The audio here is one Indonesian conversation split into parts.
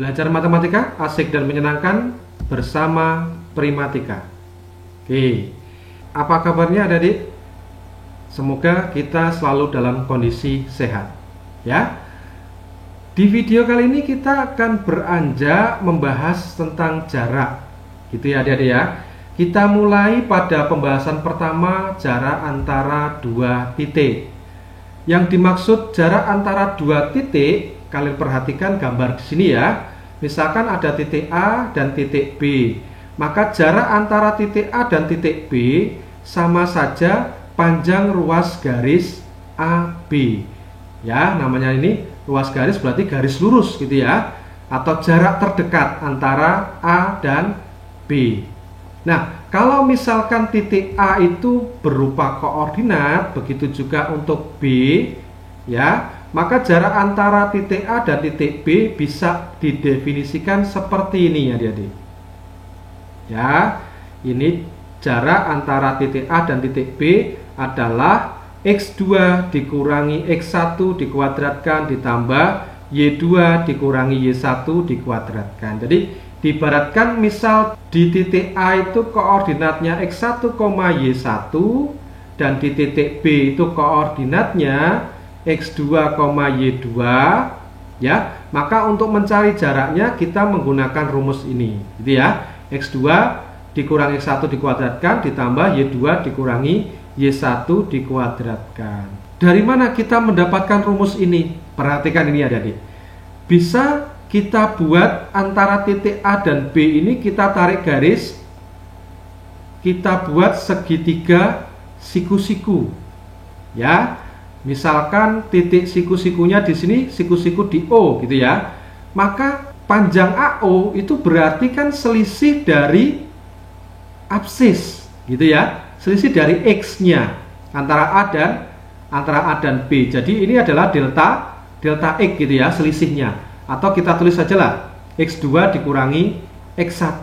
Belajar matematika asik dan menyenangkan bersama Primatika. Oke, apa kabarnya adik-adik? Semoga kita selalu dalam kondisi sehat, ya. Di video kali ini kita akan beranjak membahas tentang jarak, gitu ya adik-adik ya. Kita mulai pada pembahasan pertama, jarak antara dua titik. Yang dimaksud jarak antara dua titik, kalian perhatikan gambar di sini ya. Misalkan ada titik A dan titik B, maka jarak antara titik A dan titik B sama saja panjang ruas garis AB. Ya, namanya ini ruas garis berarti garis lurus gitu ya, atau jarak terdekat antara A dan B. Nah, kalau misalkan titik A itu berupa koordinat, begitu juga untuk B, ya, maka jarak antara titik A dan titik B bisa didefinisikan seperti ini ya adik-adik. Ya, ini jarak antara titik A dan titik B adalah X2 dikurangi X1 dikuadratkan ditambah Y2 dikurangi Y1 dikuadratkan. Jadi diibaratkan misal di titik A itu koordinatnya X1, Y1 dan di titik B itu koordinatnya X2, Y2, ya. Maka untuk mencari jaraknya kita menggunakan rumus ini, gitu ya. X2 dikurangi X1 dikuadratkan ditambah Y2 dikurangi Y1 dikuadratkan. Dari mana kita mendapatkan rumus ini? Perhatikan ini adik-adik. Bisa kita buat antara titik A dan B ini, kita tarik garis, kita buat segitiga siku-siku. Ya. Misalkan titik siku-sikunya di sini, siku-siku di O gitu ya. Maka panjang AO itu berarti kan selisih dari absis gitu ya. Selisih dari X-nya antara A dan B. Jadi ini adalah delta X gitu ya, selisihnya. Atau kita tulis saja lah X2 dikurangi X1.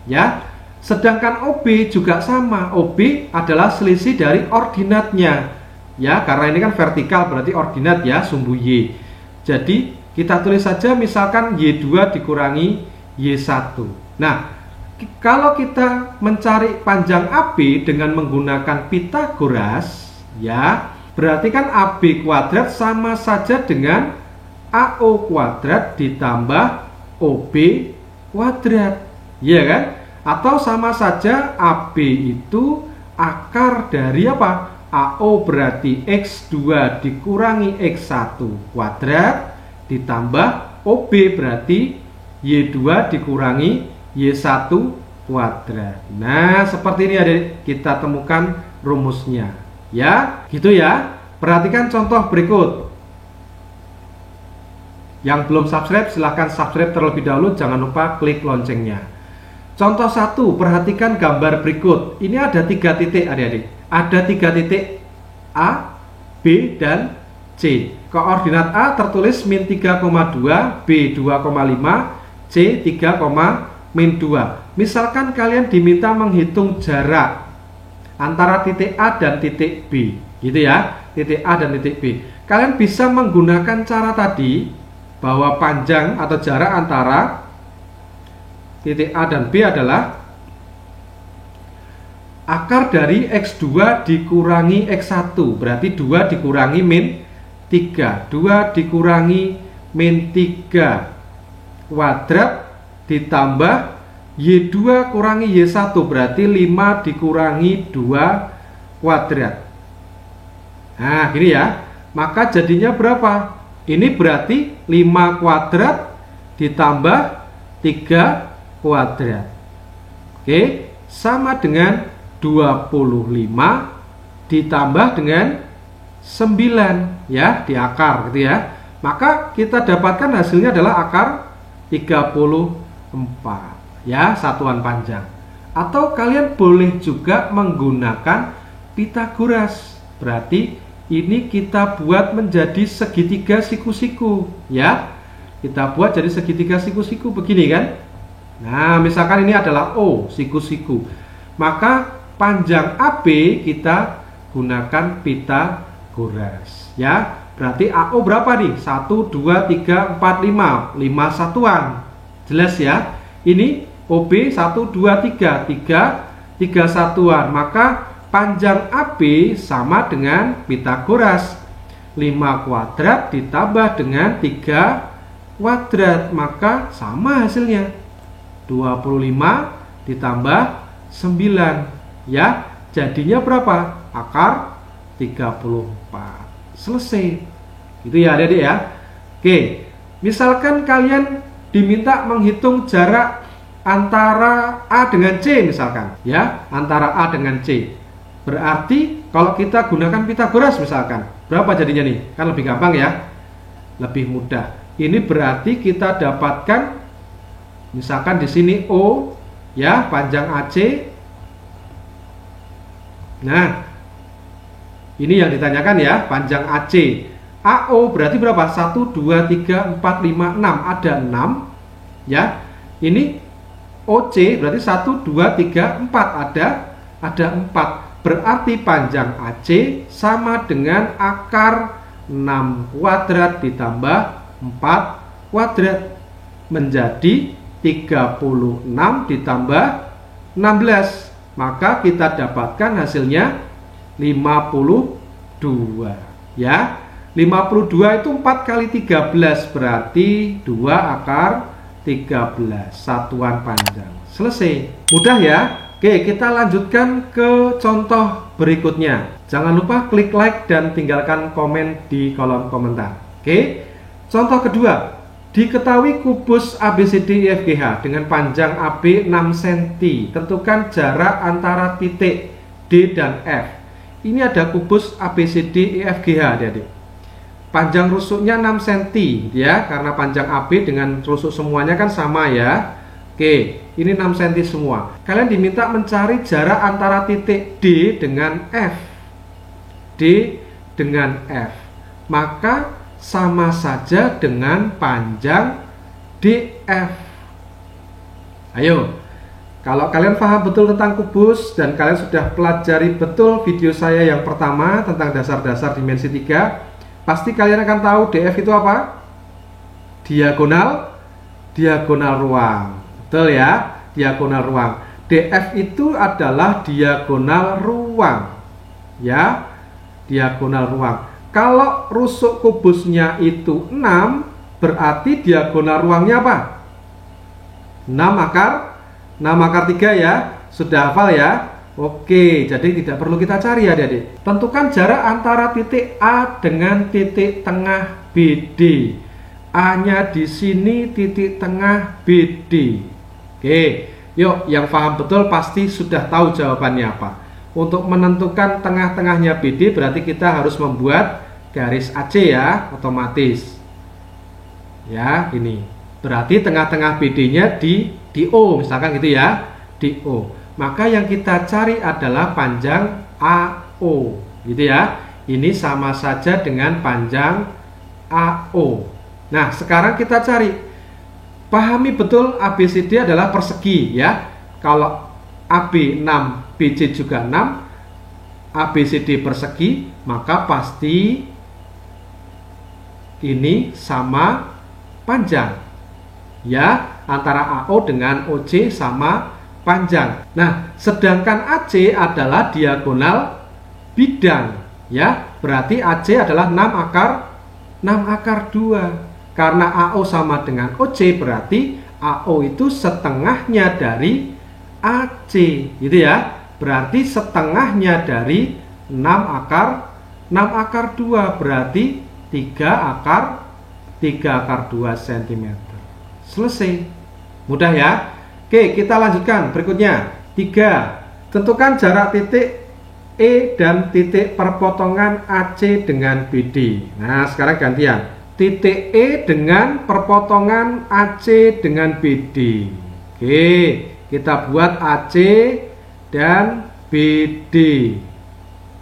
Ya. Sedangkan OB juga sama. OB adalah selisih dari ordinatnya. Ya, karena ini kan vertikal berarti ordinat ya, sumbu Y. Jadi kita tulis saja misalkan Y2 dikurangi Y1. Nah, kalau kita mencari panjang AB dengan menggunakan Pitagoras, ya, berarti kan AB kuadrat sama saja dengan AO kuadrat ditambah OB kuadrat. Iya kan? Atau sama saja AB itu akar dari apa? AO berarti X2 dikurangi X1 kuadrat ditambah OB berarti Y2 dikurangi Y1 kuadrat. Nah, seperti ini adik, kita temukan rumusnya. Ya, gitu ya. Perhatikan contoh berikut. Yang belum subscribe silahkan subscribe terlebih dahulu, jangan lupa klik loncengnya. Contoh 1, perhatikan gambar berikut. Ini ada 3 titik adik-adik. Ada 3 titik A, B, dan C. Koordinat A tertulis min 3,2, B 2,5, C 3,-2. Misalkan kalian diminta menghitung jarak antara titik A dan titik B, gitu ya. Titik A dan titik B. Kalian bisa menggunakan cara tadi, bahwa panjang atau jarak antara titik A dan B adalah akar dari X2 dikurangi X1, berarti 2 dikurangi min 3. 2 dikurangi min 3 kuadrat ditambah Y2 kurangi Y1, berarti 5 dikurangi 2 kuadrat. Nah, gini ya. Maka jadinya berapa? Ini berarti 5 kuadrat ditambah 3 kuadrat. Oke, sama dengan 25 ditambah dengan 9 ya, di akar gitu ya. Maka kita dapatkan hasilnya adalah akar 34 ya, satuan panjang. Atau kalian boleh juga menggunakan Pitagoras. Berarti ini kita buat menjadi segitiga siku-siku ya. Kita buat jadi segitiga siku-siku begini kan. Nah, misalkan ini adalah O, siku-siku. Maka panjang AB kita gunakan Pitagoras ya. Berarti AO berapa nih? 1, 2, 3, 4, 5. 5 satuan. Jelas ya? Ini OB 1, 2, 3. 3 satuan. Maka panjang AB sama dengan Pitagoras. 5 kuadrat ditambah dengan 3 kuadrat. Maka sama hasilnya. 25 ditambah 9. Ya, jadinya berapa? Akar 34. Selesai. Gitu ya adik-adik ya. Oke, misalkan kalian diminta menghitung jarak antara A dengan C misalkan, ya, antara A dengan C. Berarti kalau kita gunakan Pitagoras misalkan, berapa jadinya nih? Kan lebih gampang ya. Lebih mudah. Ini berarti kita dapatkan misalkan di sini O, ya, panjang AC. Nah, ini yang ditanyakan ya, panjang AC. AO berarti berapa? 1, 2, 3, 4, 5, 6. Ada 6. Ya. Ini OC berarti 1, 2, 3, 4. Ada 4. Berarti panjang AC sama dengan akar 6 kuadrat ditambah 4 kuadrat. Menjadi 36 ditambah 16. Maka kita dapatkan hasilnya 52, ya. 52 itu 4 kali 13 berarti 2 akar 13 satuan panjang. Selesai. Mudah ya. Oke, kita lanjutkan ke contoh berikutnya. Jangan lupa klik like dan tinggalkan komen di kolom komentar. Oke. Contoh kedua. Diketahui kubus ABCDEFGH dengan panjang AB 6 cm. Tentukan jarak antara titik D dan F. Ini ada kubus ABCDEFGH, adik-adik. Panjang rusuknya 6 cm, ya, karena panjang AB dengan rusuk semuanya kan sama ya. Oke, ini 6 cm semua. Kalian diminta mencari jarak antara titik D dengan F. D dengan F. Maka sama saja dengan panjang DF. Ayo. Kalau kalian paham betul tentang kubus dan kalian sudah pelajari betul video saya yang pertama tentang dasar-dasar dimensi 3, pasti kalian akan tahu DF itu apa? Diagonal ruang. Betul ya? Diagonal ruang. DF itu adalah diagonal ruang. Ya, diagonal ruang. Kalau rusuk kubusnya itu 6, berarti diagonal ruangnya apa? 6 akar 3 ya. Sudah hafal ya? Oke, jadi tidak perlu kita cari ya adik-adik. Tentukan jarak antara titik A dengan titik tengah BD. A-nya di sini, titik tengah BD. Oke, yuk yang paham betul pasti sudah tahu jawabannya apa. Untuk menentukan tengah-tengahnya BD berarti kita harus membuat garis AC ya, otomatis. Ya, ini. Berarti tengah-tengah BD-nya di O, misalkan gitu ya, di O. Maka yang kita cari adalah panjang AO, gitu ya. Ini sama saja dengan panjang AO. Nah, sekarang kita cari. Pahami betul ABCD adalah persegi ya. Kalau AB 6, BC juga 6, ABCD persegi, maka pasti ini sama panjang. Ya, antara AO dengan OC sama panjang. Nah, sedangkan AC adalah diagonal bidang, ya. Berarti AC adalah 6 akar 2. Karena AO sama dengan OC, berarti AO itu setengahnya dari AC, gitu ya. Berarti setengahnya dari 6 akar 2, berarti 3 akar 2 cm. Selesai. Mudah ya. Oke, kita lanjutkan berikutnya. 3. Tentukan jarak titik E dan titik perpotongan AC dengan BD. Nah, sekarang gantian. Titik E dengan perpotongan AC dengan BD. Oke, kita buat AC dan BD.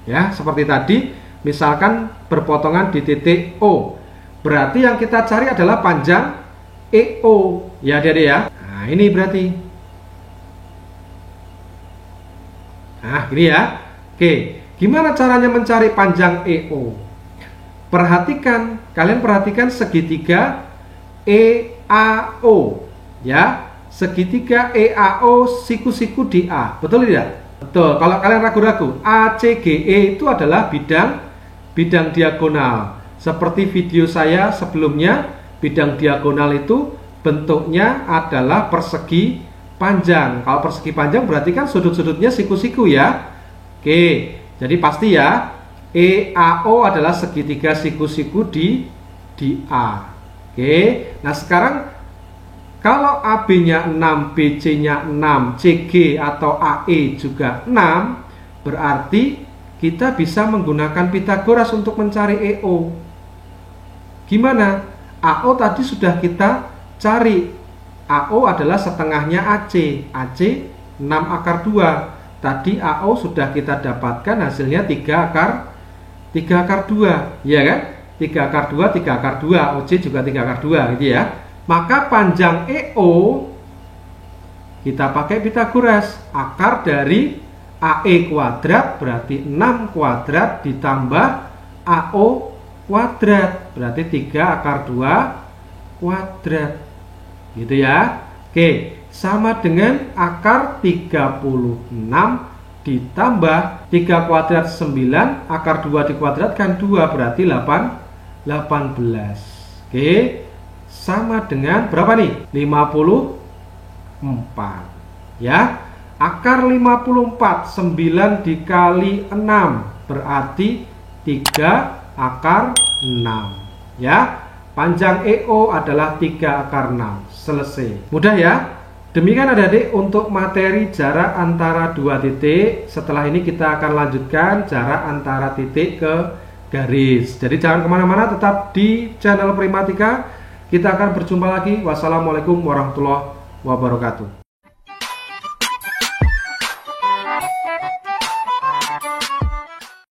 Ya, seperti tadi, misalkan berpotongan di titik O. Berarti yang kita cari adalah panjang EO, ya adik-adik ya. Nah, ini berarti. Nah, ini ya. Oke, gimana caranya mencari panjang EO? Perhatikan, kalian perhatikan segitiga EAO ya. Segitiga EAO siku-siku di A. Betul tidak? Betul. Kalau kalian ragu-ragu, ACGE itu adalah bidang diagonal. Seperti video saya sebelumnya, bidang diagonal itu bentuknya adalah persegi panjang. Kalau persegi panjang berarti kan sudut-sudutnya siku-siku ya. Oke, jadi pasti ya, EAO adalah segitiga siku-siku di A. Oke, nah sekarang kalau AB-nya 6, BC-nya 6, CG atau AE juga 6, berarti kita bisa menggunakan Pitagoras untuk mencari EO. Gimana? AO tadi sudah kita cari. AO adalah setengahnya AC. AC 6 akar 2. Tadi AO sudah kita dapatkan hasilnya 3 akar 2. Ya kan? 3 akar 2, 3 akar 2. OC juga 3 akar 2 gitu ya. Maka panjang EO kita pakai Pitagoras. Akar dari AE kuadrat berarti 6 kuadrat ditambah AO kuadrat berarti 3 akar 2 kuadrat. Gitu ya. Oke, sama dengan akar 36 ditambah 3 kuadrat 9, akar 2 dikuadratkan 2 berarti 18. Oke. Sama dengan berapa nih? 54 ya. Akar 54 9 dikali 6 berarti 3 akar 6 ya. Panjang EO adalah 3 akar 6. Selesai. Mudah ya. Demikian adik-adik untuk materi jarak antara dua titik. Setelah ini kita akan lanjutkan jarak antara titik ke garis. Jadi jangan kemana-mana, tetap di channel Primatika. Kita akan berjumpa lagi. Wassalamualaikum warahmatullahi wabarakatuh.